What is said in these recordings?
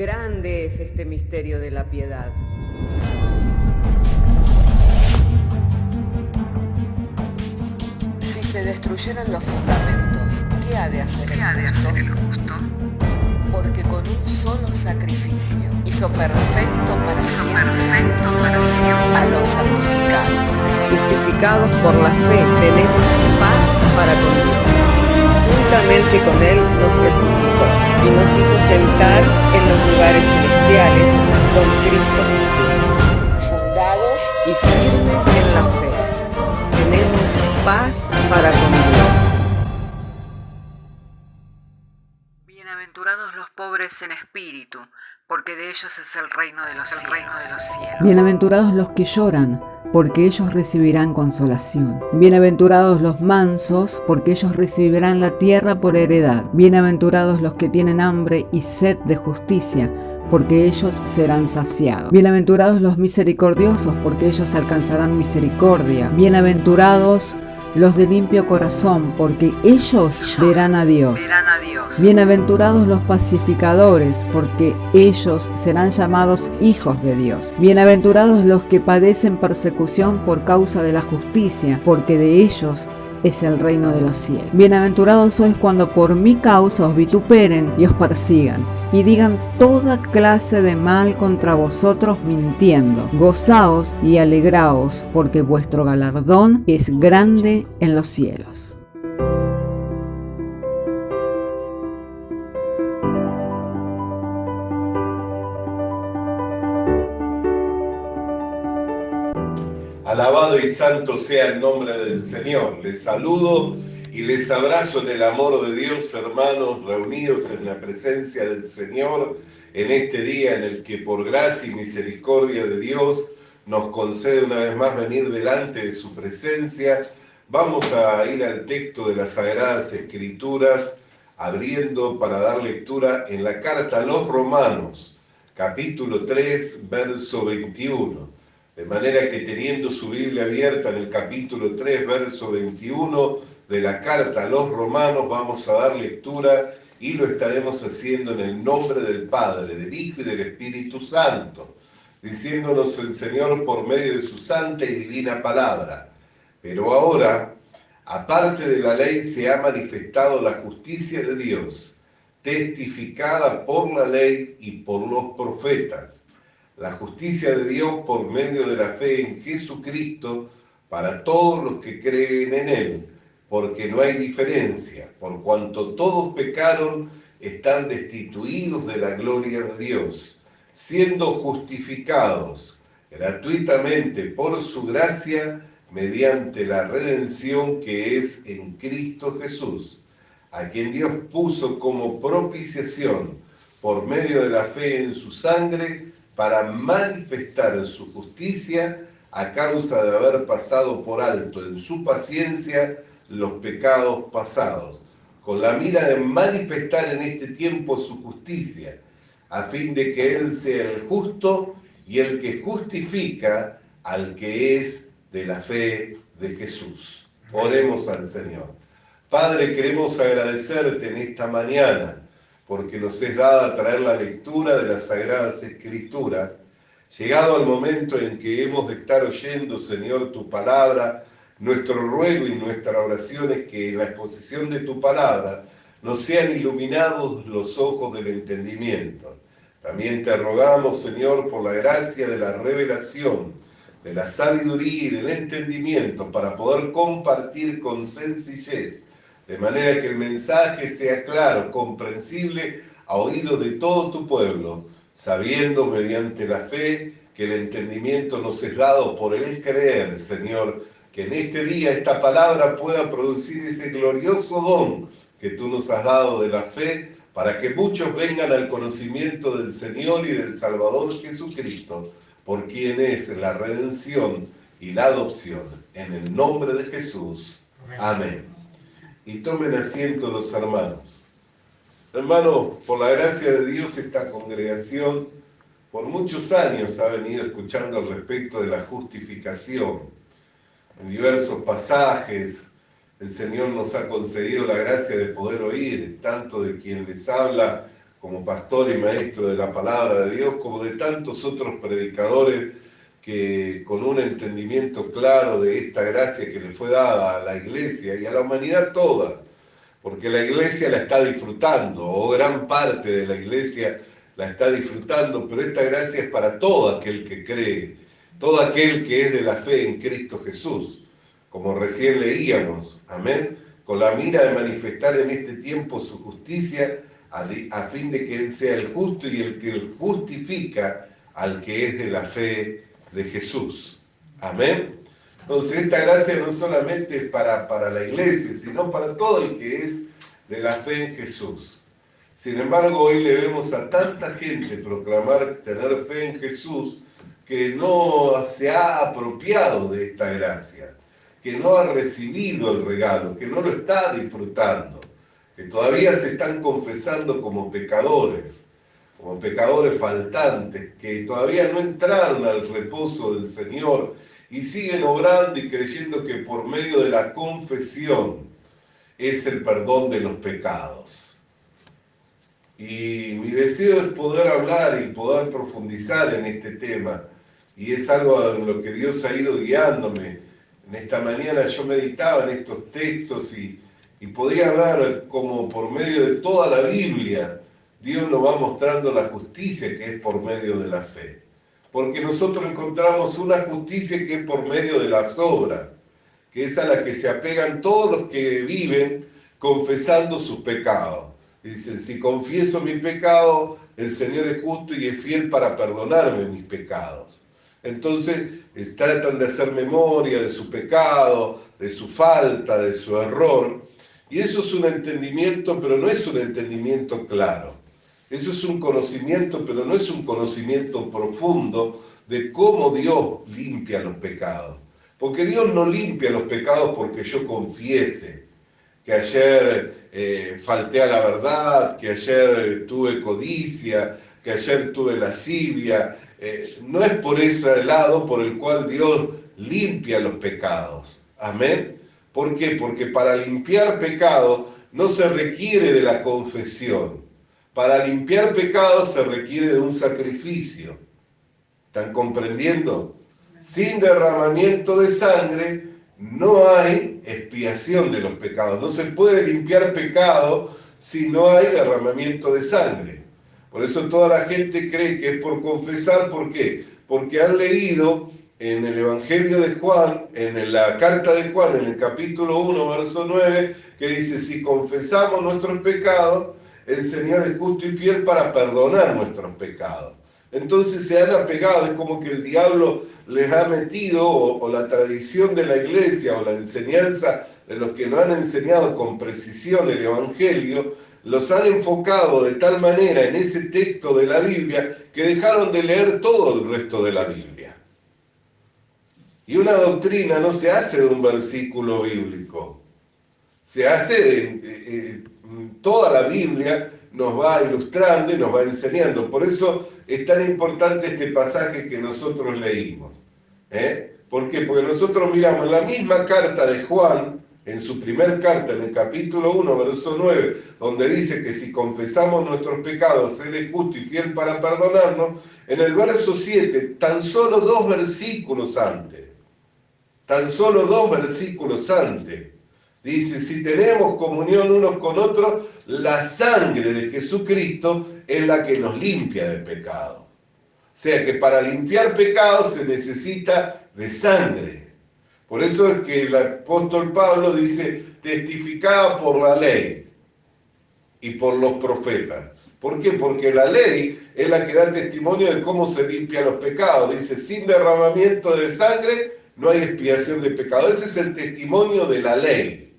Grande es este misterio de la piedad. Si se destruyeran los fundamentos, ¿qué ha de hacer el justo? Porque con un solo sacrificio hizo perfecto para siempre a los santificados. Justificados por la fe, tenemos paz para con Dios. Juntamente con Él nos resucitó y nos hizo sentar en los lugares celestiales con Cristo Jesús. Fundados Y firmes en la fe, tenemos paz para con Dios. Bienaventurados los pobres en espíritu, porque de ellos es el reino de los cielos. Bienaventurados los que lloran, porque ellos recibirán consolación. Bienaventurados los mansos, porque ellos recibirán la tierra por heredad. Bienaventurados los que tienen hambre y sed de justicia, porque ellos serán saciados. Bienaventurados los misericordiosos, porque ellos alcanzarán misericordia. Bienaventurados los de limpio corazón, porque ellos verán a Dios. Bienaventurados los pacificadores, porque ellos serán llamados hijos de Dios. Bienaventurados los que padecen persecución por causa de la justicia, porque de ellos es el reino de los cielos. Bienaventurados sois cuando por mi causa os vituperen y os persigan, y digan toda clase de mal contra vosotros mintiendo. Gozaos y alegraos, porque vuestro galardón es grande en los cielos. Alabado y santo sea el nombre del Señor. Les saludo y les abrazo en el amor de Dios, hermanos, reunidos en la presencia del Señor, en este día en el que por gracia y misericordia de Dios nos concede una vez más venir delante de su presencia. Vamos a ir al texto de las Sagradas Escrituras, abriendo para dar lectura en la carta a los Romanos, capítulo 3, verso 21. De manera que teniendo su Biblia abierta en el capítulo 3, verso 21 de la carta a los Romanos, vamos a dar lectura y lo estaremos haciendo en el nombre del Padre, del Hijo y del Espíritu Santo, diciéndonos el Señor por medio de su santa y divina palabra. Pero ahora, aparte de la ley, se ha manifestado la justicia de Dios, testificada por la ley y por los profetas. La justicia de Dios por medio de la fe en Jesucristo para todos los que creen en Él, porque no hay diferencia, por cuanto todos pecaron, están destituidos de la gloria de Dios, siendo justificados gratuitamente por su gracia mediante la redención que es en Cristo Jesús, a quien Dios puso como propiciación por medio de la fe en su sangre, para manifestar su justicia a causa de haber pasado por alto en su paciencia los pecados pasados, con la mira de manifestar en este tiempo su justicia, a fin de que Él sea el justo y el que justifica al que es de la fe de Jesús. Oremos al Señor. Padre, queremos agradecerte en esta mañana, porque nos es dada traer la lectura de las Sagradas Escrituras, llegado al momento en que hemos de estar oyendo, Señor, tu palabra. Nuestro ruego y nuestra oración es que en la exposición de tu palabra nos sean iluminados los ojos del entendimiento. También te rogamos, Señor, por la gracia de la revelación, de la sabiduría y del entendimiento, para poder compartir con sencillez, de manera que el mensaje sea claro, comprensible, a oído de todo tu pueblo, sabiendo mediante la fe que el entendimiento nos es dado por el creer, Señor, que en este día esta palabra pueda producir ese glorioso don que tú nos has dado de la fe, para que muchos vengan al conocimiento del Señor y del Salvador Jesucristo, por quien es la redención y la adopción. En el nombre de Jesús. Amén. Y tomen asiento los hermanos. Hermanos, por la gracia de Dios, esta congregación por muchos años ha venido escuchando al respecto de la justificación. En diversos pasajes, el Señor nos ha concedido la gracia de poder oír, tanto de quien les habla como pastor y maestro de la palabra de Dios, como de tantos otros predicadores que con un entendimiento claro de esta gracia que le fue dada a la iglesia y a la humanidad toda, porque la iglesia la está disfrutando, o gran parte de la iglesia la está disfrutando, pero esta gracia es para todo aquel que cree, todo aquel que es de la fe en Cristo Jesús, como recién leíamos, amén, con la mira de manifestar en este tiempo su justicia, a fin de que Él sea el justo y el que justifica al que es de la fe de Jesús. Amén. Entonces esta gracia no solamente es para la iglesia, sino para todo el que es de la fe en Jesús. Sin embargo, hoy le vemos a tanta gente proclamar tener fe en Jesús que no se ha apropiado de esta gracia, que no ha recibido el regalo, que no lo está disfrutando, que todavía se están confesando como pecadores faltantes, que todavía no entraron al reposo del Señor y siguen obrando y creyendo que por medio de la confesión es el perdón de los pecados. Y mi deseo es poder hablar y poder profundizar en este tema, y es algo en lo que Dios ha ido guiándome. En esta mañana yo meditaba en estos textos y podía hablar como por medio de toda la Biblia, Dios nos va mostrando la justicia que es por medio de la fe. Porque nosotros encontramos una justicia que es por medio de las obras, que es a la que se apegan todos los que viven confesando sus pecados. Dicen, si confieso mi pecado, el Señor es justo y es fiel para perdonarme mis pecados. Entonces tratan de hacer memoria de su pecado, de su falta, de su error. Y eso es un entendimiento, pero no es un entendimiento claro. Eso es un conocimiento, pero no es un conocimiento profundo de cómo Dios limpia los pecados. Porque Dios no limpia los pecados porque yo confiese que ayer falté a la verdad, que ayer tuve codicia, que ayer tuve lascivia. No es por ese lado por el cual Dios limpia los pecados. Amén. ¿Por qué? Porque para limpiar pecado no se requiere de la confesión. Para limpiar pecado se requiere de un sacrificio. ¿Están comprendiendo? Sin derramamiento de sangre no hay expiación de los pecados. No se puede limpiar pecado si no hay derramamiento de sangre. Por eso toda la gente cree que es por confesar. ¿Por qué? Porque han leído en el Evangelio de Juan, en la carta de Juan, en el capítulo 1, verso 9, que dice, si confesamos nuestros pecados, el Señor es justo y fiel para perdonar nuestros pecados. Entonces se han apegado, es como que el diablo les ha metido, o la tradición de la iglesia, o la enseñanza de los que no han enseñado con precisión el Evangelio, los han enfocado de tal manera en ese texto de la Biblia que dejaron de leer todo el resto de la Biblia. Y una doctrina no se hace de un versículo bíblico, se hace de toda la Biblia, nos va ilustrando y nos va enseñando. Por eso es tan importante este pasaje que nosotros leímos. ¿Por qué? Porque nosotros miramos la misma carta de Juan, en su primer carta, en el capítulo 1, verso 9, donde dice que si confesamos nuestros pecados, Él es justo y fiel para perdonarnos. En el verso 7, tan solo dos versículos antes, dice, si tenemos comunión unos con otros, la sangre de Jesucristo es la que nos limpia del pecado. O sea que para limpiar pecados se necesita de sangre. Por eso es que el apóstol Pablo dice, testificada por la ley y por los profetas. ¿Por qué? Porque la ley es la que da testimonio de cómo se limpian los pecados. Dice, sin derramamiento de sangre no hay expiación de pecado. Ese es el testimonio de la ley.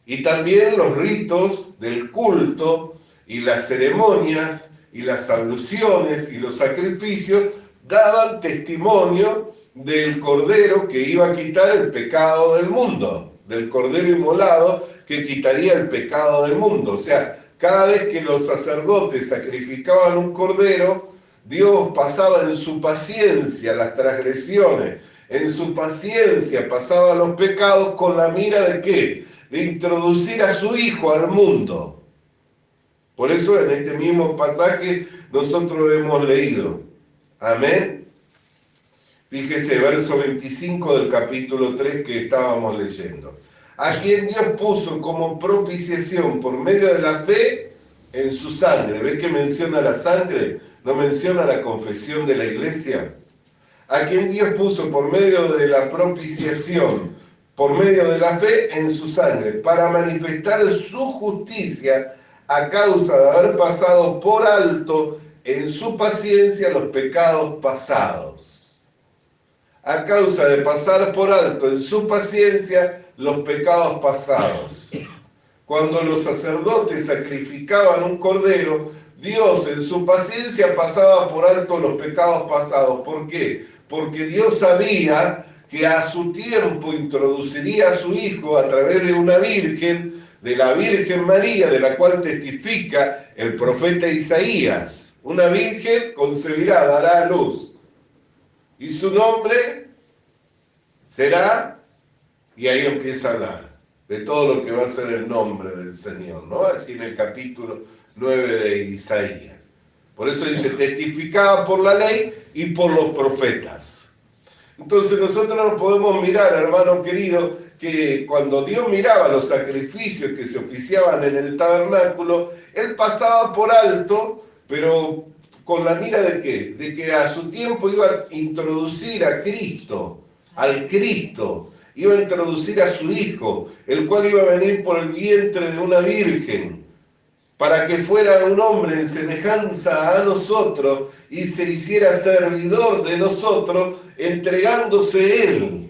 Y también los ritos del culto y las ceremonias y las abluciones y los sacrificios daban testimonio del cordero que iba a quitar el pecado del mundo, del cordero inmolado que quitaría el pecado del mundo. O sea, cada vez que los sacerdotes sacrificaban un cordero, Dios pasaba en su paciencia las transgresiones, en su paciencia pasaba los pecados con la mira de ¿qué? De introducir a su Hijo al mundo, Por eso en este mismo pasaje nosotros hemos leído. Amén. Fíjese, verso 25 del capítulo 3 que estábamos leyendo. A quien Dios puso como propiciación por medio de la fe en su sangre. ¿Ves que menciona la sangre? No menciona la confesión de la iglesia. A quien Dios puso por medio de la propiciación, por medio de la fe en su sangre, para manifestar su justicia a causa de haber pasado por alto en su paciencia los pecados pasados. A causa de pasar por alto en su paciencia los pecados pasados. Cuando los sacerdotes sacrificaban un cordero, Dios en su paciencia pasaba por alto los pecados pasados. ¿Por qué? Porque Dios sabía que a su tiempo introduciría a su Hijo a través de una virgen, de la Virgen María, de la cual testifica el profeta Isaías. Una virgen concebirá, dará a luz. Y su nombre será, y ahí empieza a hablar de todo lo que va a ser el nombre del Señor, ¿no? Así en el capítulo 9 de Isaías. Por eso dice, testificada por la ley y por los profetas. Entonces nosotros nos podemos mirar, hermano querido, que cuando Dios miraba los sacrificios que se oficiaban en el tabernáculo, Él pasaba por alto, pero con la mira de ¿qué? De que a su tiempo iba a introducir a Cristo, al Cristo, iba a introducir a su Hijo, el cual iba a venir por el vientre de una virgen, para que fuera un hombre en semejanza a nosotros y se hiciera servidor de nosotros, entregándose Él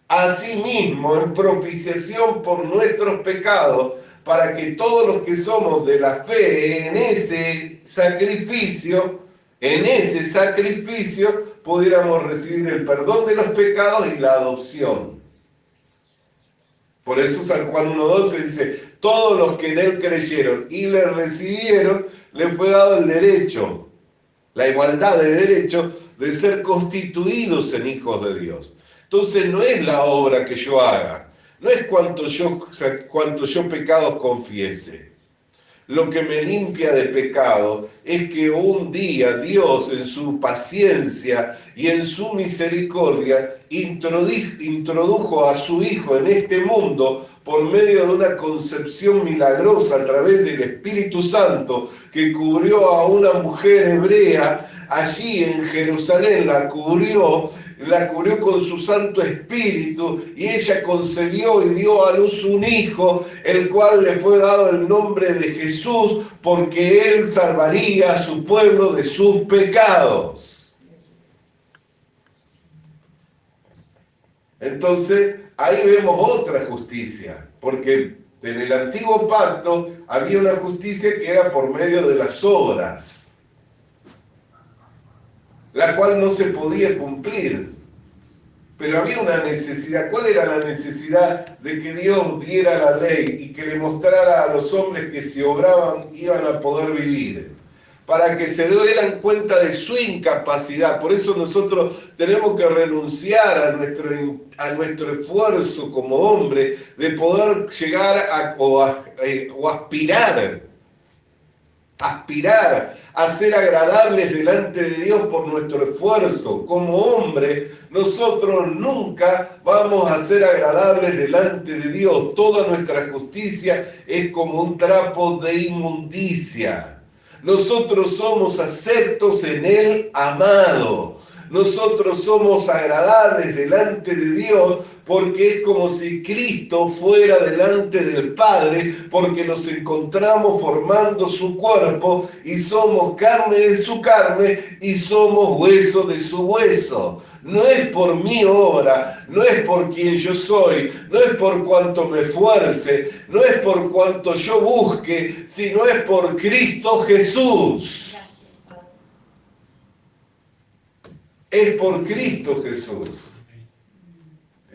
a sí mismo en propiciación por nuestros pecados, para que todos los que somos de la fe en ese sacrificio, pudiéramos recibir el perdón de los pecados y la adopción. Por eso San Juan 1:12 dice, todos los que en Él creyeron y le recibieron, le fue dado el derecho, la igualdad de derecho de ser constituidos en hijos de Dios. Entonces no es la obra que yo haga, no es cuanto yo pecados confiese. Lo que me limpia de pecado es que un día Dios en su paciencia y en su misericordia introdujo a su Hijo en este mundo por medio de una concepción milagrosa a través del Espíritu Santo que cubrió a una mujer hebrea allí en Jerusalén, la cubrió con su Santo Espíritu, y ella concebió y dio a luz un hijo, el cual le fue dado el nombre de Jesús, porque él salvaría a su pueblo de sus pecados. Entonces, ahí vemos otra justicia, porque en el antiguo pacto había una justicia que era por medio de las obras, la cual no se podía cumplir. Pero había una necesidad. ¿Cuál era la necesidad? De que Dios diera la ley y que le mostrara a los hombres que si obraban iban a poder vivir, para que se dieran cuenta de su incapacidad. Por eso nosotros tenemos que renunciar a nuestro esfuerzo como hombre de poder llegar o aspirar a ser agradables delante de Dios por nuestro esfuerzo. Como hombre, nosotros nunca vamos a ser agradables delante de Dios. Toda nuestra justicia es como un trapo de inmundicia. Nosotros somos aceptos en el amado. Nosotros somos agradables delante de Dios porque es como si Cristo fuera delante del Padre, porque nos encontramos formando su cuerpo y somos carne de su carne y somos hueso de su hueso. No es por mi obra, no es por quien yo soy, no es por cuanto me esfuerce, no es por cuanto yo busque, sino es por Cristo Jesús. Es por Cristo Jesús.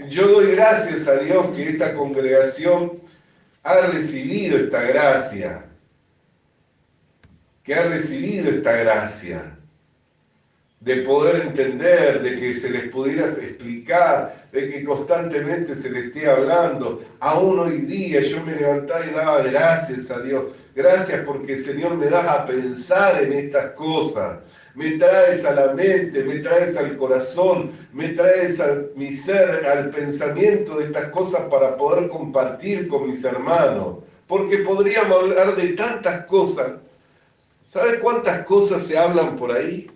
Yo doy gracias a Dios que esta congregación ha recibido esta gracia, de poder entender, de que se les pudiera explicar, de que constantemente se les esté hablando. Aún hoy día yo me levantaba y daba gracias a Dios. Gracias porque, Señor, me das a pensar en estas cosas. Me traes a la mente, me traes al corazón, me traes a mi ser, al pensamiento de estas cosas para poder compartir con mis hermanos. Porque podríamos hablar de tantas cosas. ¿Sabe cuántas cosas se hablan por ahí?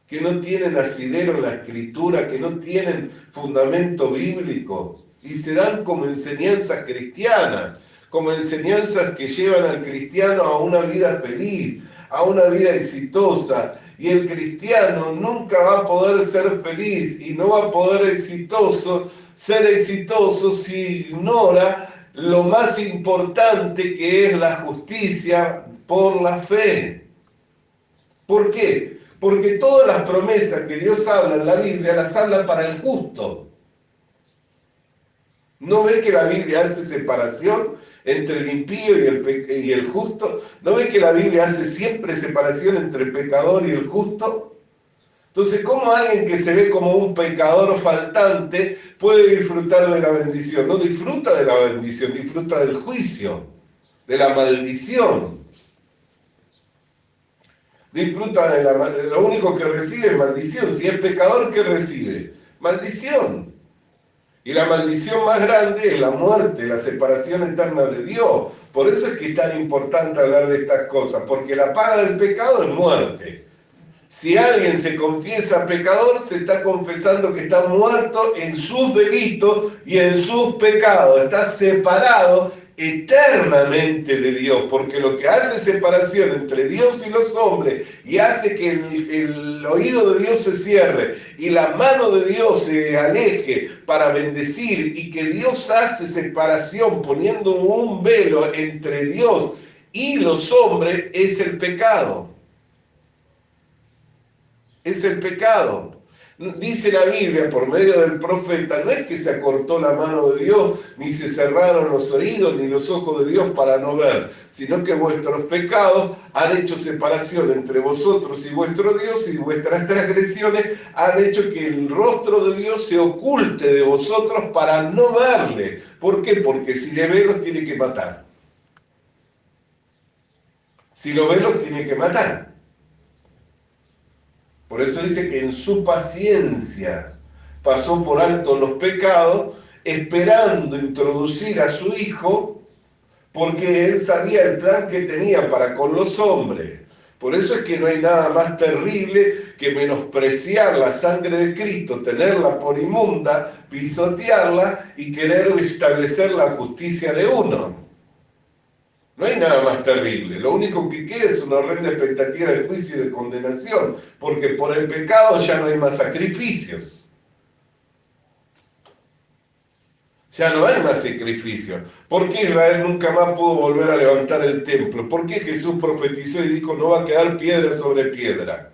Que no tienen asidero en la Escritura, que no tienen fundamento bíblico. Y se dan como enseñanzas cristianas, como enseñanzas que llevan al cristiano a una vida feliz, a una vida exitosa. Y el cristiano nunca va a poder ser feliz y no va a poder ser exitoso si ignora lo más importante que es la justicia por la fe. ¿Por qué? Porque todas las promesas que Dios habla en la Biblia las habla para el justo. ¿No ves que la Biblia hace separación entre el impío y el justo? ¿No ves que la Biblia hace siempre separación entre el pecador y el justo? Entonces, ¿cómo alguien que se ve como un pecador faltante puede disfrutar de la bendición? No disfruta de la bendición, disfruta del juicio, de la maldición. Disfruta de lo único que recibe es maldición. Si es pecador, ¿qué recibe? Maldición. Y la maldición más grande es la muerte, la separación eterna de Dios. Por eso es que es tan importante hablar de estas cosas, porque la paga del pecado es muerte. Si alguien se confiesa pecador, se está confesando que está muerto en sus delitos y en sus pecados. Está separado eternamente de Dios, porque lo que hace separación entre Dios y los hombres y hace que el oído de Dios se cierre y la mano de Dios se aleje para bendecir, y que Dios hace separación poniendo un velo entre Dios y los hombres, es el pecado. Es el pecado. Dice la Biblia por medio del profeta, no es que se acortó la mano de Dios, ni se cerraron los oídos, ni los ojos de Dios para no ver, sino que vuestros pecados han hecho separación entre vosotros y vuestro Dios, y vuestras transgresiones han hecho que el rostro de Dios se oculte de vosotros para no verle. ¿Por qué? Porque si le ve, los tiene que matar. Si lo ve, los tiene que matar. Por eso dice que en su paciencia pasó por alto los pecados, esperando introducir a su Hijo, porque Él sabía el plan que tenía para con los hombres. Por eso es que no hay nada más terrible que menospreciar la sangre de Cristo, tenerla por inmunda, pisotearla y querer establecer la justicia de uno. No hay nada más terrible. Lo único que queda es una horrenda expectativa de juicio y de condenación, porque por el pecado ya no hay más sacrificios. Ya no hay más sacrificios. ¿Por qué Israel nunca más pudo volver a levantar el templo? ¿Por qué Jesús profetizó y dijo no va a quedar piedra sobre piedra?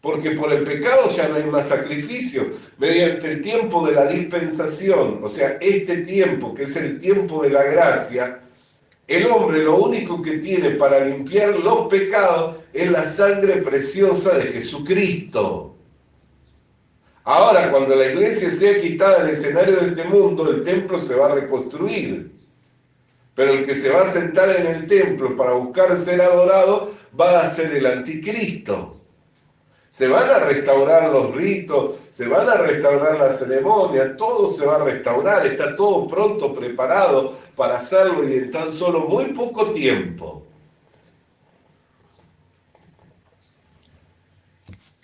Porque por el pecado ya no hay más sacrificio. Mediante el tiempo de la dispensación, o sea, este tiempo que es el tiempo de la gracia, el hombre lo único que tiene para limpiar los pecados es la sangre preciosa de Jesucristo. Ahora, cuando la iglesia sea quitada del escenario de este mundo, el templo se va a reconstruir. Pero el que se va a sentar en el templo para buscar ser adorado va a ser el anticristo. Se van a restaurar los ritos, se van a restaurar las ceremonias, todo se va a restaurar, está todo pronto, preparado para hacerlo, y en tan solo muy poco tiempo.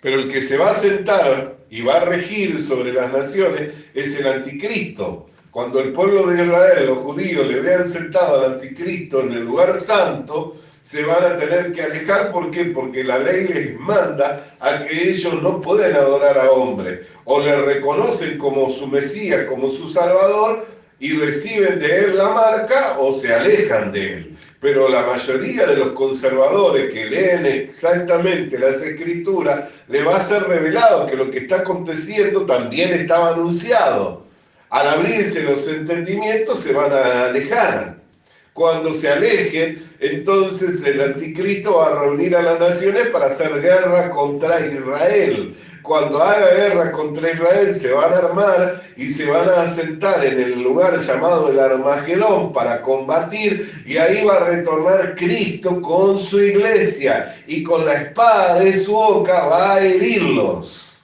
Pero el que se va a sentar y va a regir sobre las naciones es el anticristo. Cuando el pueblo de Israel, los judíos, le vean sentado al anticristo en el lugar santo, se van a tener que alejar. ¿Por qué? Porque la ley les manda a que ellos no pueden adorar a hombres. O le reconocen como su Mesías, como su Salvador, y reciben de él la marca, o se alejan de él. Pero la mayoría de los conservadores que leen exactamente las Escrituras, le va a ser revelado que lo que está aconteciendo también estaba anunciado. Al abrirse los entendimientos se van a alejar. Cuando se aleje, entonces el anticristo va a reunir a las naciones para hacer guerra contra Israel. Cuando haga guerra contra Israel, se van a armar y se van a asentar en el lugar llamado el Armagedón para combatir, y ahí va a retornar Cristo con su iglesia, y con la espada de su boca va a herirlos.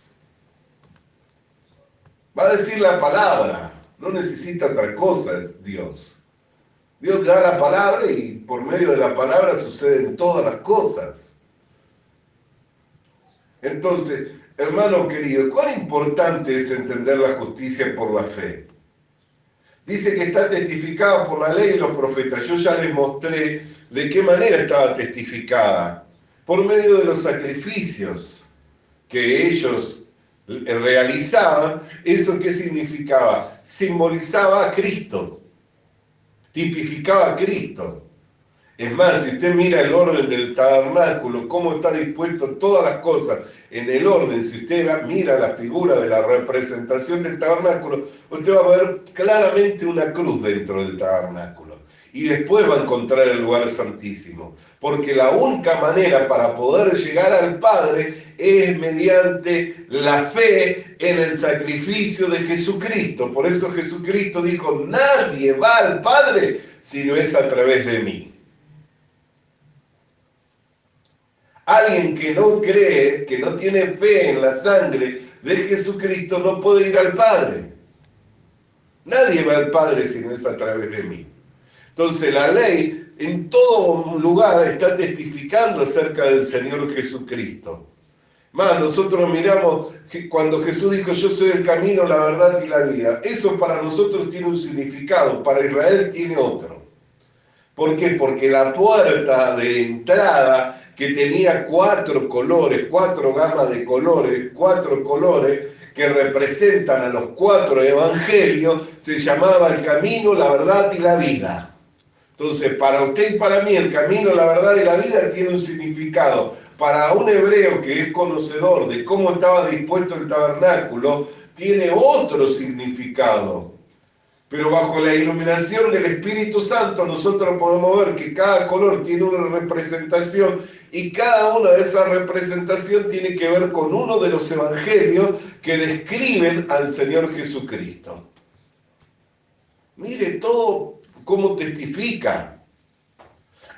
Va a decir la palabra, no necesita otra cosa es Dios. Dios da la palabra y por medio de la palabra suceden todas las cosas. Entonces, hermano querido, ¿cuán importante es entender la justicia por la fe? Dice que está testificada por la ley y los profetas. Yo ya les mostré de qué manera estaba testificada. Por medio de los sacrificios que ellos realizaban. ¿Eso qué significaba? Simbolizaba a Cristo. Tipificaba a Cristo. Es más, si usted mira el orden del tabernáculo, cómo está dispuesto todas las cosas en el orden, si usted mira la figura de la representación del tabernáculo, usted va a ver claramente una cruz dentro del tabernáculo. Y después va a encontrar el lugar santísimo. Porque la única manera para poder llegar al Padre es mediante la fe en el sacrificio de Jesucristo. Por eso Jesucristo dijo, nadie va al Padre si no es a través de mí. Alguien que no cree, que no tiene fe en la sangre de Jesucristo no puede ir al Padre. Nadie va al Padre si no es a través de mí. Entonces la ley en todo lugar está testificando acerca del Señor Jesucristo. Más, nosotros miramos que cuando Jesús dijo, yo soy el camino, la verdad y la vida. Eso para nosotros tiene un significado, para Israel tiene otro. ¿Por qué? Porque la puerta de entrada, que tenía 4 colores, 4 gamas de colores, 4 colores que representan a los 4 evangelios, se llamaba el camino, la verdad y la vida. Entonces, para usted y para mí, el camino, la verdad y la vida tiene un significado. Para un hebreo que es conocedor de cómo estaba dispuesto el tabernáculo, tiene otro significado. Pero bajo la iluminación del Espíritu Santo nosotros podemos ver que cada color tiene una representación y cada una de esas representaciones tiene que ver con uno de los evangelios que describen al Señor Jesucristo. Mire todo cómo testifica.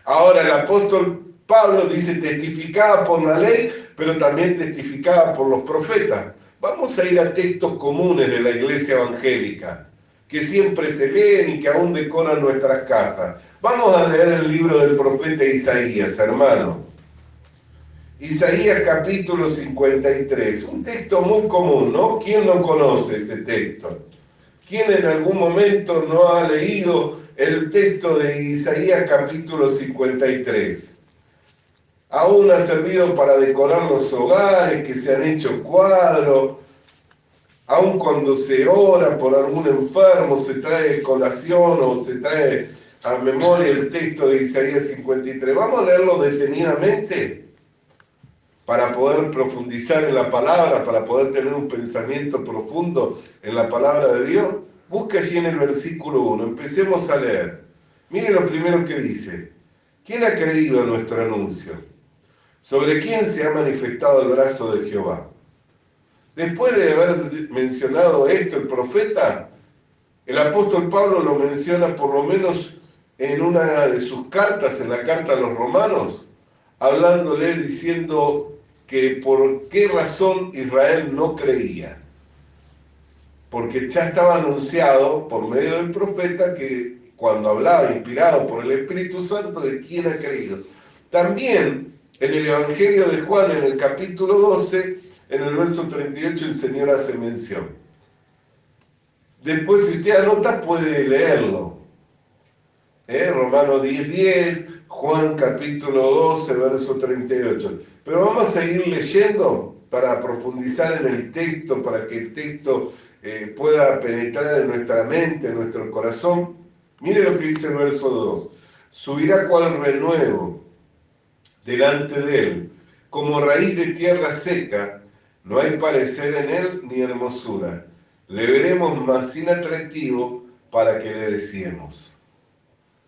Ahora el apóstol Pablo dice testificada por la ley, pero también testificada por los profetas. Vamos a ir a textos comunes de la iglesia evangélica, que siempre se leen y que aún decoran nuestras casas. Vamos a leer el libro del profeta Isaías, hermano. Isaías capítulo 53, un texto muy común, ¿no? ¿Quién no conoce ese texto? ¿Quién en algún momento no ha leído el texto de Isaías capítulo 53? Aún ha servido para decorar los hogares, que se han hecho cuadros. Aun cuando se ora por algún enfermo, se trae colación o se trae a memoria el texto de Isaías 53. Vamos a leerlo detenidamente para poder profundizar en la palabra, para poder tener un pensamiento profundo en la palabra de Dios. Busca allí en el versículo 1, empecemos a leer. Mire lo primero que dice. ¿Quién ha creído a nuestro anuncio? ¿Sobre quién se ha manifestado el brazo de Jehová? Después de haber mencionado esto el profeta, el apóstol Pablo lo menciona por lo menos en una de sus cartas, en la carta a los romanos, hablándole, diciendo que por qué razón Israel no creía. Porque ya estaba anunciado por medio del profeta que cuando hablaba, inspirado por el Espíritu Santo, de quién ha creído. También en el Evangelio de Juan, en el capítulo 12, en el verso 38 el Señor hace mención. Después, si usted anota, puede leerlo. Romanos 10:10, Juan capítulo 12, verso 38. Pero vamos a seguir leyendo para profundizar en el texto, para que el texto pueda penetrar en nuestra mente, en nuestro corazón. Mire lo que dice el verso 2. Subirá cual renuevo delante de él, como raíz de tierra seca. No hay parecer en él ni hermosura. Le veremos más sin atractivo para que le deseemos.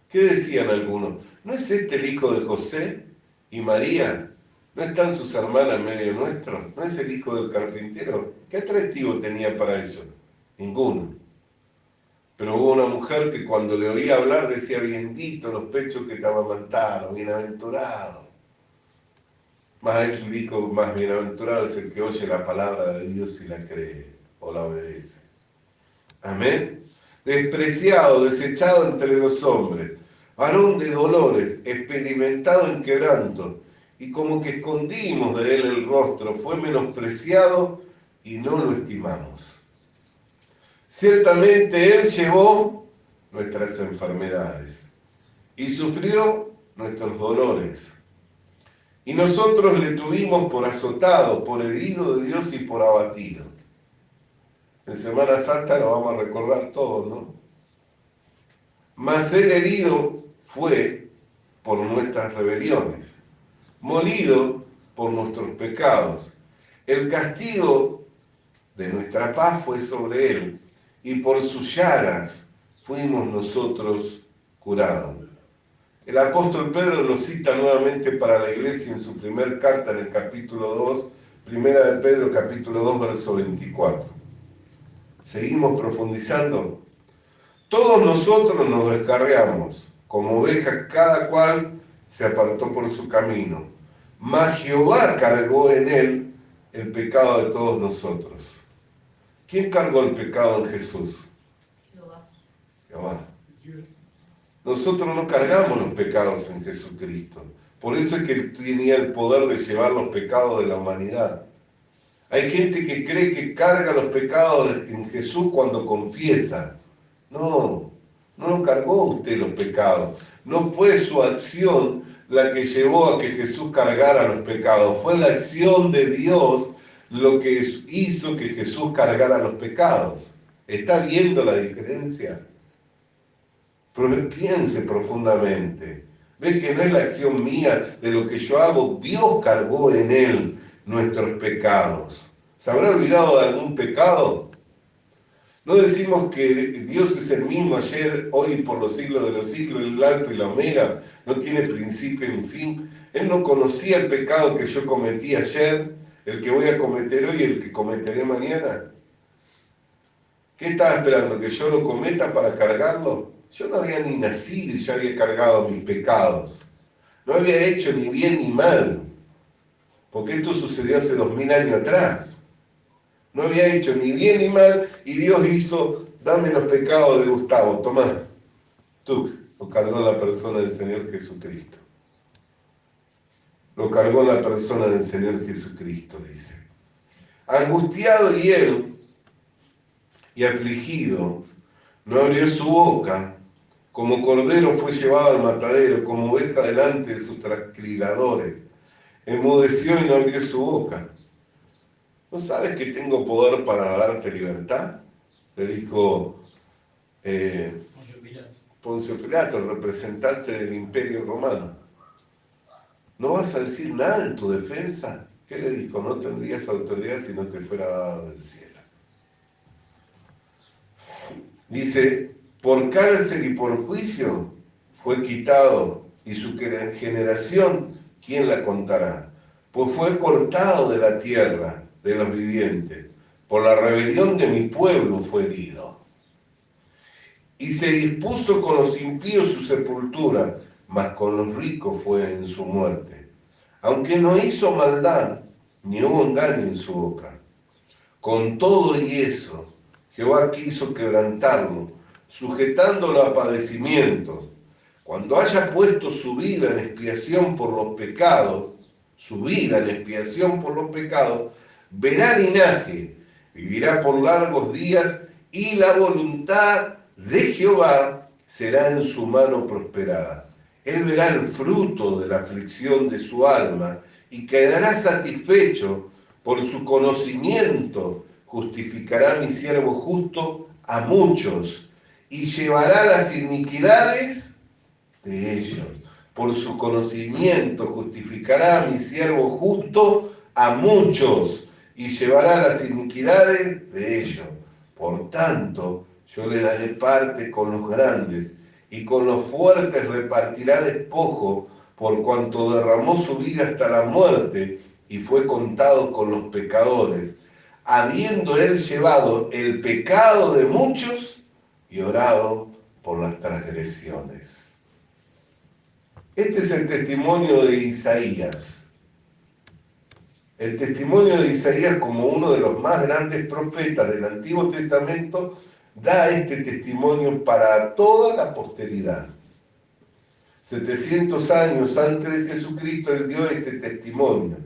¿Qué decían algunos? ¿No es este el hijo de José y María? ¿No están sus hermanas en medio nuestro? ¿No es el hijo del carpintero? ¿Qué atractivo tenía para ellos? Ninguno. Pero hubo una mujer que cuando le oía hablar decía, bendito los pechos que te amamantaron, bienaventurado. Más él dijo, más bienaventurado es el que oye la palabra de Dios y la cree o la obedece. Amén. Despreciado, desechado entre los hombres, varón de dolores, experimentado en quebranto, y como que escondimos de él el rostro, fue menospreciado y no lo estimamos. Ciertamente él llevó nuestras enfermedades y sufrió nuestros dolores. Y nosotros le tuvimos por azotado, por herido de Dios y por abatido. En Semana Santa lo vamos a recordar todo, ¿no? Mas el herido fue por nuestras rebeliones, molido por nuestros pecados. El castigo de nuestra paz fue sobre él, y por sus llagas fuimos nosotros curados. El apóstol Pedro lo cita nuevamente para la iglesia en su primer carta en el capítulo 2, primera de Pedro capítulo 2, verso 24. Seguimos profundizando. Todos nosotros nos descarriamos, como ovejas cada cual se apartó por su camino. Mas Jehová cargó en él el pecado de todos nosotros. ¿Quién cargó el pecado en Jesús? Jehová. Nosotros no cargamos los pecados en Jesucristo. Por eso es que Él tenía el poder de llevar los pecados de la humanidad. Hay gente que cree que carga los pecados en Jesús cuando confiesa. No, no lo cargó usted los pecados. No fue su acción la que llevó a que Jesús cargara los pecados. Fue la acción de Dios lo que hizo que Jesús cargara los pecados. ¿Está viendo la diferencia? Pero piense profundamente. Ve que no es la acción mía de lo que yo hago. Dios cargó en él nuestros pecados. ¿Se habrá olvidado de algún pecado? No decimos que Dios es el mismo ayer, hoy y por los siglos de los siglos, el alfa y la omega, no tiene principio ni fin. Él no conocía el pecado que yo cometí ayer, el que voy a cometer hoy y el que cometeré mañana. ¿Qué estaba esperando? ¿Que yo lo cometa para cargarlo? Yo no había ni nacido y ya había cargado mis pecados. No había hecho ni bien ni mal, porque esto sucedió hace 2000 años atrás. No había hecho ni bien ni mal y Dios hizo, dame los pecados de Gustavo, tomá. Tú, lo cargó la persona del Señor Jesucristo. Lo cargó la persona del Señor Jesucristo, dice. Angustiado y él, y afligido, no abrió su boca, como cordero fue llevado al matadero, como oveja delante de sus trasquiladores. Enmudeció y no abrió su boca. ¿No sabes que tengo poder para darte libertad? Le dijo Poncio Pilato, el representante del Imperio Romano. ¿No vas a decir nada en tu defensa? ¿Qué le dijo? No tendrías autoridad si no te fuera dado del cielo. Dice, por cárcel y por juicio fue quitado, y su generación, ¿quién la contará? Pues fue cortado de la tierra de los vivientes, por la rebelión de mi pueblo fue herido. Y se dispuso con los impíos su sepultura, mas con los ricos fue en su muerte. Aunque no hizo maldad, ni hubo engaño en su boca. Con todo y eso, Jehová quiso quebrantarlo, sujetándolo a padecimientos. Cuando haya puesto su vida en expiación por los pecados, su vida en expiación por los pecados, verá linaje, vivirá por largos días, y la voluntad de Jehová será en su mano prosperada. Él verá el fruto de la aflicción de su alma, y quedará satisfecho por su conocimiento. Justificará mi siervo justo a muchos, y llevará las iniquidades de ellos. Por su conocimiento justificará a mi siervo justo a muchos, y llevará las iniquidades de ellos. Por tanto, yo le daré parte con los grandes, y con los fuertes repartirá despojo, por cuanto derramó su vida hasta la muerte y fue contado con los pecadores, habiendo él llevado el pecado de muchos y orado por las transgresiones. Este es el testimonio de Isaías. El testimonio de Isaías, como uno de los más grandes profetas del Antiguo Testamento, da este testimonio para toda la posteridad. 700 años antes de Jesucristo, él dio este testimonio.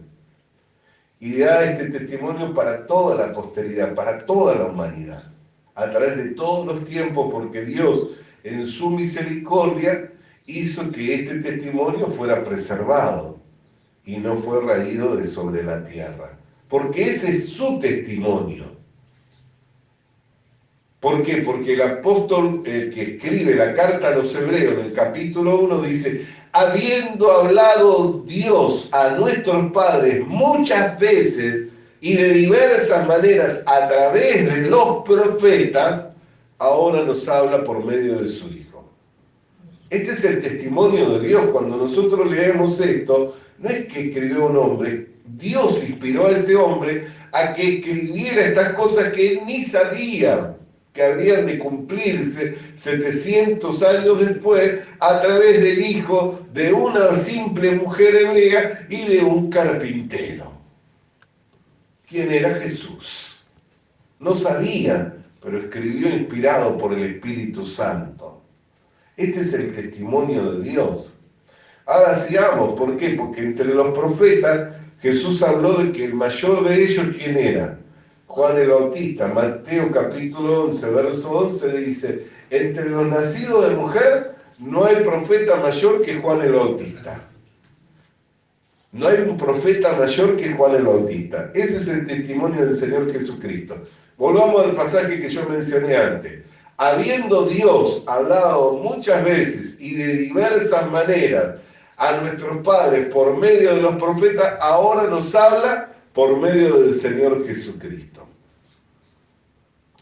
Y da este testimonio para toda la posteridad, para toda la humanidad, a través de todos los tiempos, porque Dios, en su misericordia, hizo que este testimonio fuera preservado y no fue raído de sobre la tierra. Porque ese es su testimonio. ¿Por qué? Porque el apóstol que escribe la carta a los Hebreos en el capítulo 1 dice: habiendo hablado Dios a nuestros padres muchas veces y de diversas maneras a través de los profetas, ahora nos habla por medio de su Hijo. Este es el testimonio de Dios. Cuando nosotros leemos esto, no es que escribió un hombre, Dios inspiró a ese hombre a que escribiera estas cosas que él ni sabía que habrían de cumplirse 700 años después a través del hijo de una simple mujer hebrea y de un carpintero. ¿Quién era Jesús? No sabían, pero escribió inspirado por el Espíritu Santo. Este es el testimonio de Dios. Ahora sigamos, ¿por qué? Porque entre los profetas Jesús habló de que el mayor de ellos, ¿quién era? Juan el Bautista. Mateo capítulo 11, verso 11 dice: entre los nacidos de mujer no hay profeta mayor que Juan el Bautista. No hay un profeta mayor que Juan el Bautista. Ese es el testimonio del Señor Jesucristo. Volvamos al pasaje que yo mencioné antes. Habiendo Dios hablado muchas veces y de diversas maneras a nuestros padres por medio de los profetas, ahora nos habla por medio del Señor Jesucristo.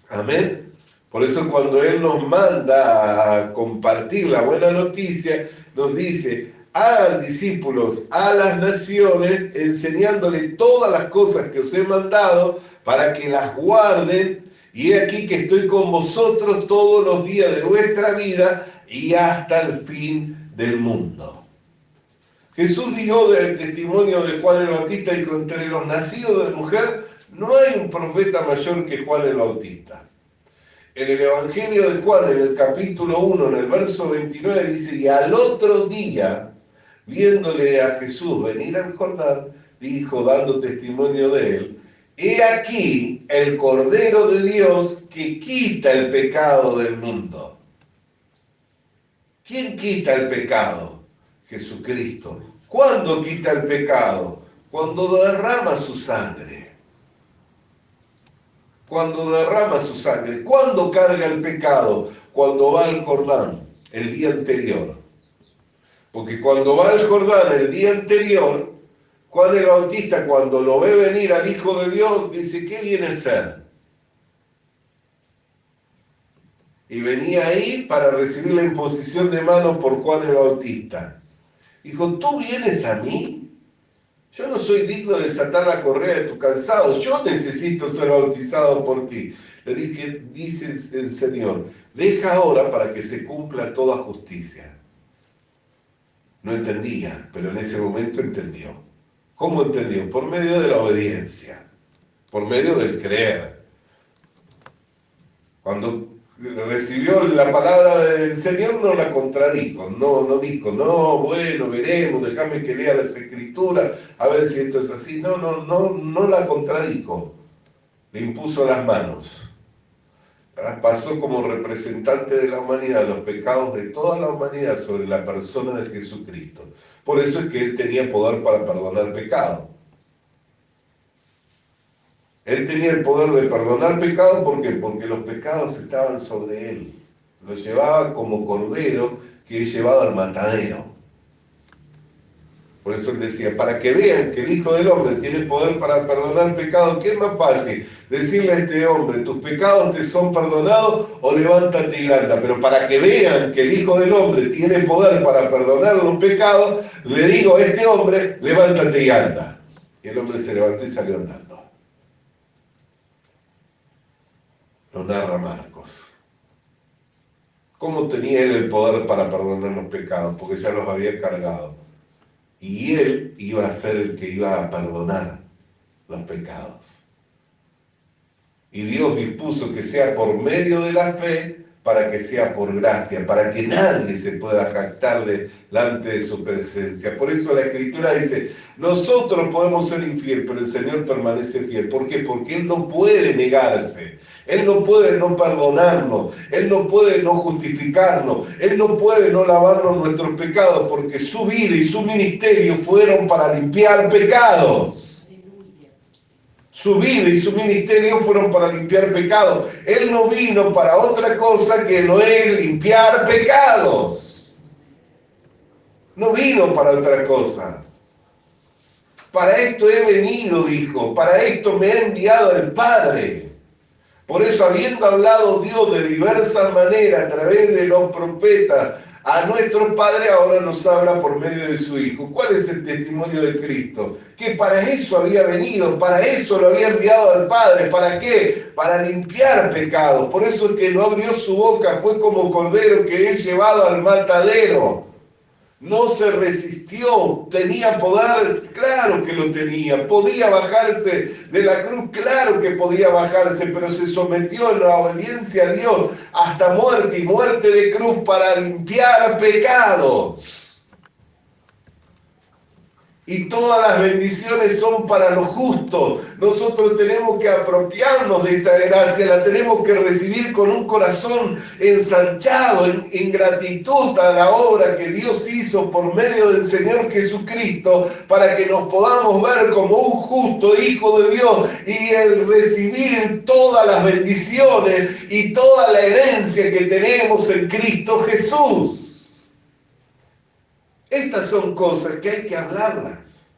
Amén. Por eso cuando Él nos manda a compartir la buena noticia, nos dice: hagan discípulos a las naciones, enseñándole todas las cosas que os he mandado, para que las guarden, y he aquí que estoy con vosotros todos los días de vuestra vida, y hasta el fin del mundo. Jesús dio el testimonio de Juan el Bautista, y dijo: entre los nacidos de mujer no hay un profeta mayor que Juan el Bautista. En el Evangelio de Juan, en el capítulo 1, en el verso 29, dice: y al otro día, viéndole a Jesús venir al Jordán, dijo, dando testimonio de él: he aquí el Cordero de Dios que quita el pecado del mundo. ¿Quién quita el pecado? Jesucristo. ¿Cuándo quita el pecado? Cuando derrama su sangre. Cuando derrama su sangre. ¿Cuándo carga el pecado? Cuando va al Jordán, el día anterior. Porque cuando va al Jordán el día anterior, Juan el Bautista, cuando lo ve venir al Hijo de Dios, dice: ¿qué viene a ser? Y venía ahí para recibir la imposición de manos por Juan el Bautista. Dijo: ¿tú vienes a mí? Yo no soy digno de desatar la correa de tu calzado. Yo necesito ser bautizado por ti. Le dije, dice el Señor: deja ahora para que se cumpla toda justicia. No entendía, pero en ese momento entendió. ¿Cómo entendió? Por medio de la obediencia, por medio del creer. Cuando recibió la palabra del Señor, no la contradijo, no dijo: no, bueno, veremos, déjame que lea las Escrituras, a ver si esto es así. No la contradijo, le impuso las manos. Pasó como representante de la humanidad los pecados de toda la humanidad sobre la persona de Jesucristo. Por eso es que Él tenía poder para perdonar pecado. Él tenía el poder de perdonar pecado, ¿por qué? Porque los pecados estaban sobre Él. Lo llevaba como cordero que es llevado al matadero. Por eso él decía, para que vean que el Hijo del Hombre tiene poder para perdonar pecados, ¿qué es más fácil? Decirle a este hombre, tus pecados te son perdonados o levántate y anda. Pero para que vean que el Hijo del Hombre tiene poder para perdonar los pecados, le digo a este hombre, levántate y anda. Y el hombre se levantó y salió andando. Lo narra Marcos. ¿Cómo tenía él el poder para perdonar los pecados? Porque ya los había cargado. Y él iba a ser el que iba a perdonar los pecados. Y Dios dispuso que sea por medio de la fe, para que sea por gracia, para que nadie se pueda jactar delante de su presencia. Por eso la Escritura dice, nosotros podemos ser infiel, pero el Señor permanece fiel. ¿Por qué? Porque Él no puede negarse. Él no puede no perdonarnos, Él no puede no justificarnos, Él no puede no lavarnos nuestros pecados, porque su vida y su ministerio fueron para limpiar pecados. Su vida y su ministerio fueron para limpiar pecados. Él no vino para otra cosa que no es limpiar pecados. No vino para otra cosa. Para esto he venido, dijo, para esto me ha enviado el Padre. Por eso, habiendo hablado Dios de diversas maneras a través de los profetas a nuestro Padre, ahora nos habla por medio de su Hijo. ¿Cuál es el testimonio de Cristo? Que para eso había venido, para eso lo había enviado al Padre. ¿Para qué? Para limpiar pecados. Por eso el que no abrió su boca fue como cordero que es llevado al matadero. No se resistió, tenía poder, claro que lo tenía, podía bajarse de la cruz, claro que podía bajarse, pero se sometió en la obediencia a Dios hasta muerte y muerte de cruz para limpiar pecados. Y todas las bendiciones son para los justos. Nosotros tenemos que apropiarnos de esta gracia, la tenemos que recibir con un corazón ensanchado, en gratitud a la obra que Dios hizo por medio del Señor Jesucristo, para que nos podamos ver como un justo Hijo de Dios y el recibir todas las bendiciones y toda la herencia que tenemos en Cristo Jesús. Estas son cosas que hay que hablarlas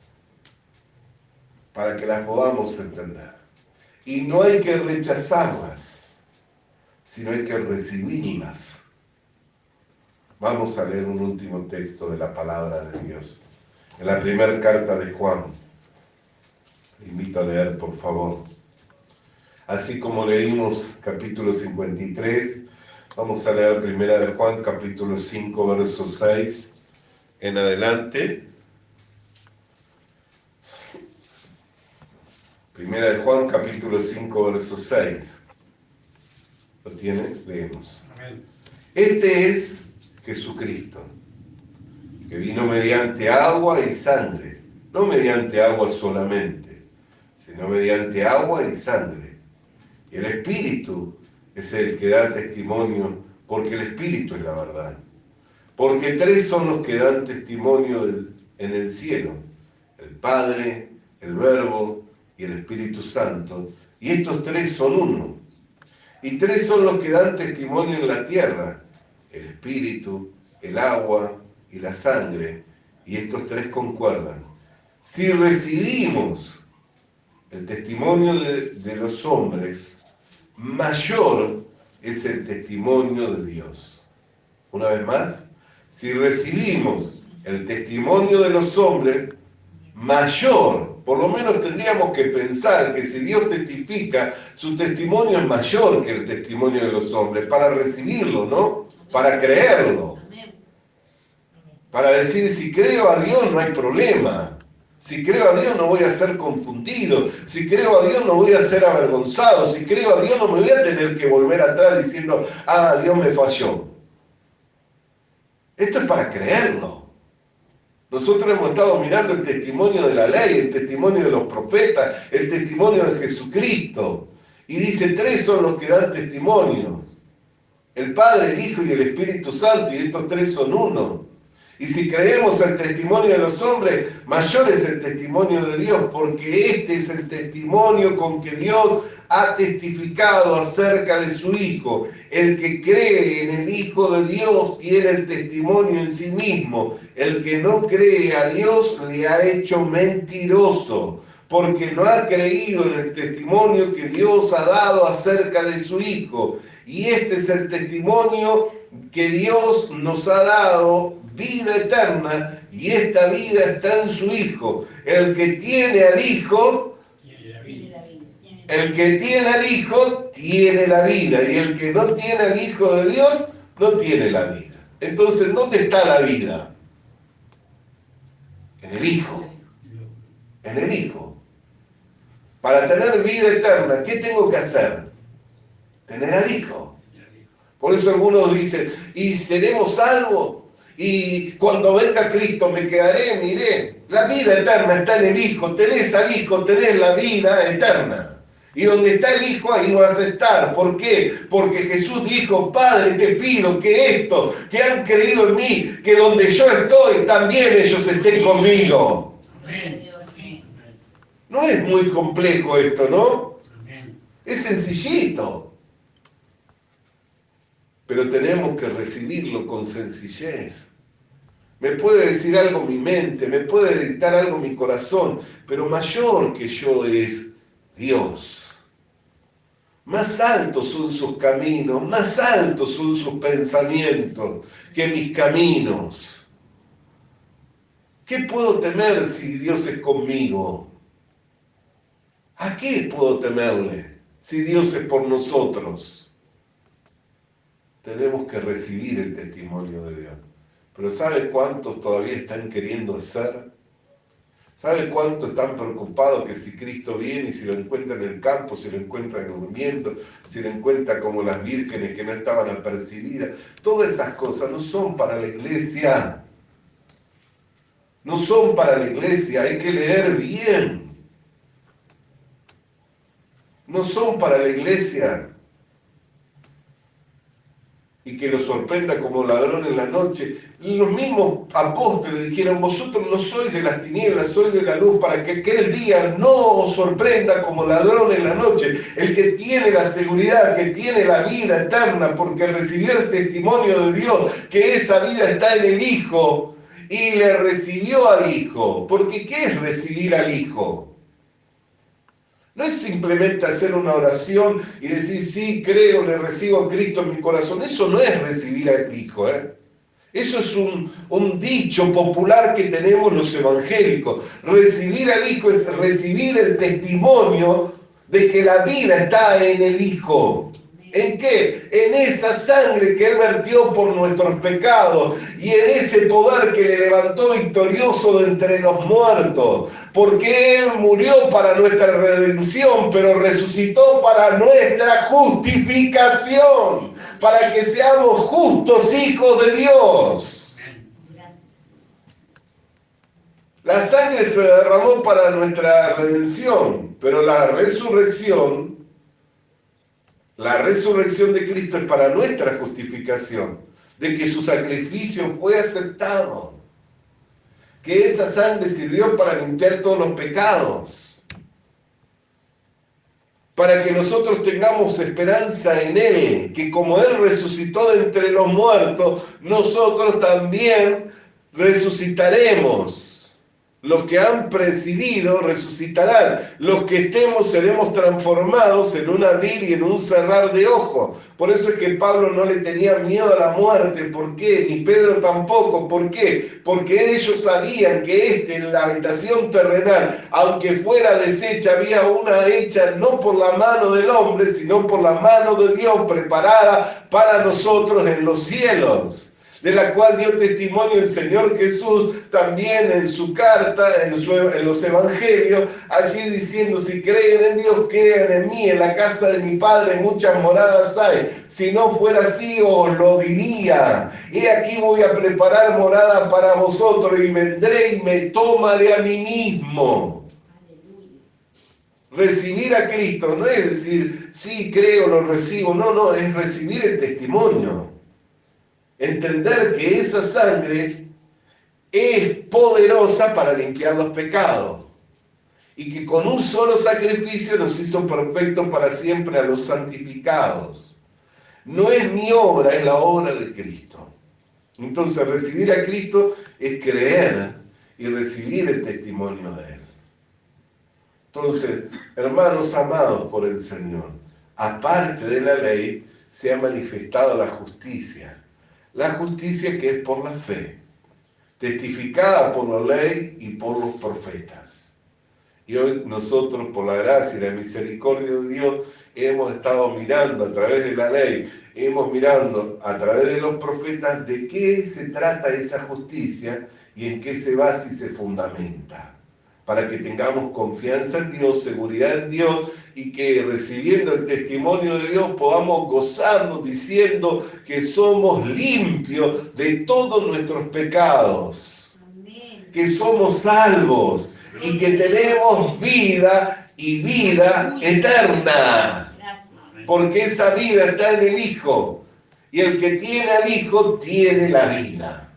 para que las podamos entender. Y no hay que rechazarlas, sino hay que recibirlas. Vamos a leer un último texto de la palabra de Dios. En la primera carta de Juan. Le invito a leer, por favor. Así como leímos capítulo 53, vamos a leer primera de Juan, capítulo 5, verso 6. En adelante, primera de Juan, capítulo 5, verso 6. ¿Lo tiene? Leemos. Amén. Este es Jesucristo, que vino mediante agua y sangre, no mediante agua solamente, sino mediante agua y sangre. Y el Espíritu es el que da testimonio, porque el Espíritu es la verdad. Porque tres son los que dan testimonio en el cielo, el Padre, el Verbo y el Espíritu Santo, y estos tres son uno. Y tres son los que dan testimonio en la tierra, el Espíritu, el agua y la sangre, y estos tres concuerdan. Si recibimos el testimonio de los hombres, mayor es el testimonio de Dios. Una vez más. Si recibimos el testimonio de los hombres, mayor, por lo menos tendríamos que pensar que si Dios testifica, su testimonio es mayor que el testimonio de los hombres, para recibirlo, ¿no? Para creerlo. Para decir, si creo a Dios no hay problema. Si creo a Dios no voy a ser confundido. Si creo a Dios no voy a ser avergonzado. Si creo a Dios no me voy a tener que volver atrás diciendo, Dios me falló. Esto es para creerlo. Nosotros hemos estado mirando el testimonio de la ley, el testimonio de los profetas, el testimonio de Jesucristo. Y dice, tres son los que dan testimonio. El Padre, el Hijo y el Espíritu Santo, y estos tres son uno. Y si creemos el testimonio de los hombres, mayor es el testimonio de Dios, porque este es el testimonio con que Dios ha testificado acerca de su Hijo. El que cree en el Hijo de Dios tiene el testimonio en sí mismo. El que no cree a Dios le ha hecho mentiroso, porque no ha creído en el testimonio que Dios ha dado acerca de su Hijo. Y este es el testimonio que Dios nos ha dado, vida eterna, y esta vida está en su Hijo. El que tiene al Hijo, el que tiene al Hijo tiene la vida, y el que no tiene al Hijo de Dios no tiene la vida. Entonces, ¿dónde está la vida? En el Hijo. En el Hijo. Para tener vida eterna, ¿qué tengo que hacer? Tener al Hijo. Por eso algunos dicen, ¿y seremos salvos? Y cuando venga Cristo me quedaré, miré. La vida eterna está en el Hijo. Tenés al Hijo, tenés la vida eterna. Y donde está el Hijo, ahí vas a estar. ¿Por qué? Porque Jesús dijo, Padre, te pido que estos que han creído en mí, que donde yo estoy, también ellos estén conmigo. No es muy complejo esto, ¿no? Es sencillito. Pero tenemos que recibirlo con sencillez. Me puede decir algo mi mente, me puede dictar algo mi corazón, pero mayor que yo es Dios. Más altos son sus caminos, más altos son sus pensamientos que mis caminos. ¿Qué puedo temer si Dios es conmigo? ¿A qué puedo temerle si Dios es por nosotros? Tenemos que recibir el testimonio de Dios. Pero ¿sabe cuántos todavía están queriendo hacer? ¿Sabe cuántos están preocupados que si Cristo viene y si lo encuentra en el campo, si lo encuentra durmiendo, si lo encuentra como las vírgenes que no estaban apercibidas? Todas esas cosas no son para la iglesia. No son para la iglesia, hay que leer bien. No son para la iglesia. Y que lo sorprenda como ladrón en la noche. Los mismos apóstoles dijeron, vosotros no sois de las tinieblas, sois de la luz, para que aquel día no os sorprenda como ladrón en la noche. El que tiene la seguridad, que tiene la vida eterna, porque recibió el testimonio de Dios, que esa vida está en el Hijo, y le recibió al Hijo. Porque ¿qué es recibir al Hijo? No es simplemente hacer una oración y decir, sí, creo, le recibo a Cristo en mi corazón. Eso no es recibir al Hijo, Eso es un dicho popular que tenemos los evangélicos. Recibir al Hijo es recibir el testimonio de que la vida está en el Hijo. ¿En qué? En esa sangre que Él vertió por nuestros pecados y en ese poder que le levantó victorioso de entre los muertos. Porque Él murió para nuestra redención, pero resucitó para nuestra justificación, para que seamos justos hijos de Dios. La sangre se derramó para nuestra redención, pero la resurrección de Cristo es para nuestra justificación, de que su sacrificio fue aceptado, que esa sangre sirvió para limpiar todos los pecados, para que nosotros tengamos esperanza en Él, que como Él resucitó de entre los muertos, nosotros también resucitaremos. Los que han presidido resucitarán. Los que estemos seremos transformados en un abrir y en un cerrar de ojos. Por eso es que Pablo no le tenía miedo a la muerte. ¿Por qué? Ni Pedro tampoco. ¿Por qué? Porque ellos sabían que en la habitación terrenal, aunque fuera deshecha, había una hecha no por la mano del hombre, sino por la mano de Dios, preparada para nosotros en los cielos, de la cual dio testimonio el Señor Jesús también en su carta, en los evangelios, allí diciendo, si creen en Dios, crean en mí, en la casa de mi Padre muchas moradas hay. Si no fuera así, os lo diría. He aquí voy a preparar morada para vosotros, y vendré y me tomaré a mí mismo. Recibir a Cristo no es decir, sí, creo, lo recibo, no, es recibir el testimonio. Entender que esa sangre es poderosa para limpiar los pecados y que con un solo sacrificio nos hizo perfectos para siempre a los santificados. No es mi obra, es la obra de Cristo. Entonces recibir a Cristo es creer y recibir el testimonio de Él. Entonces, hermanos amados por el Señor, aparte de la ley, se ha manifestado la justicia. La justicia que es por la fe, testificada por la ley y por los profetas. Y hoy nosotros, por la gracia y la misericordia de Dios, hemos estado mirando a través de la ley, hemos mirando a través de los profetas de qué se trata esa justicia y en qué se basa y se fundamenta. Para que tengamos confianza en Dios, seguridad en Dios y que recibiendo el testimonio de Dios podamos gozarnos diciendo que somos limpios de todos nuestros pecados. Amén. Que somos salvos y que tenemos vida y vida eterna. Porque esa vida está en el Hijo y el que tiene al Hijo tiene la vida.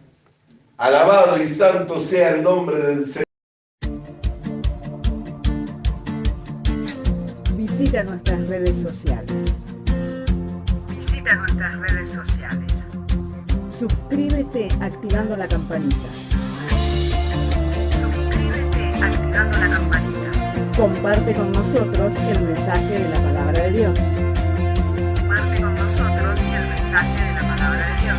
Alabado y santo sea el nombre del Señor. Visita nuestras redes sociales. Visita nuestras redes sociales. Suscríbete activando la campanita. Suscríbete activando la campanita. Comparte con nosotros el mensaje de la palabra de Dios. Comparte con nosotros el mensaje de la palabra de Dios.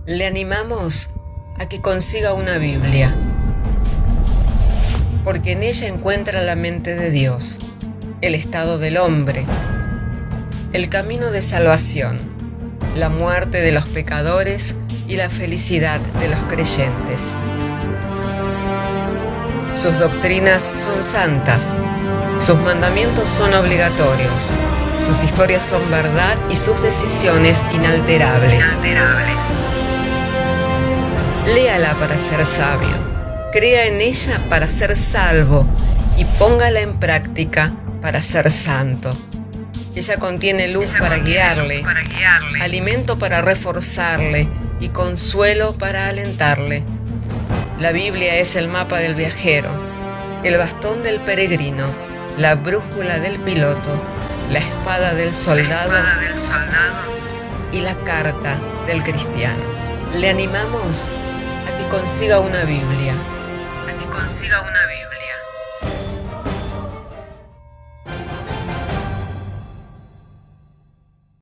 Le animamos a que consiga una Biblia, porque en ella encuentra la mente de Dios, el estado del hombre, el camino de salvación, la muerte de los pecadores y la felicidad de los creyentes. Sus doctrinas son santas, sus mandamientos son obligatorios, sus historias son verdad y sus decisiones inalterables. Léala para ser sabio, crea en ella para ser salvo y póngala en práctica para ser santo. Ella contiene luz para guiarle, alimento para reforzarle y consuelo para alentarle. La Biblia es el mapa del viajero, el bastón del peregrino, la brújula del piloto, la espada del soldado y la carta del cristiano. Le animamos a que consiga una Biblia,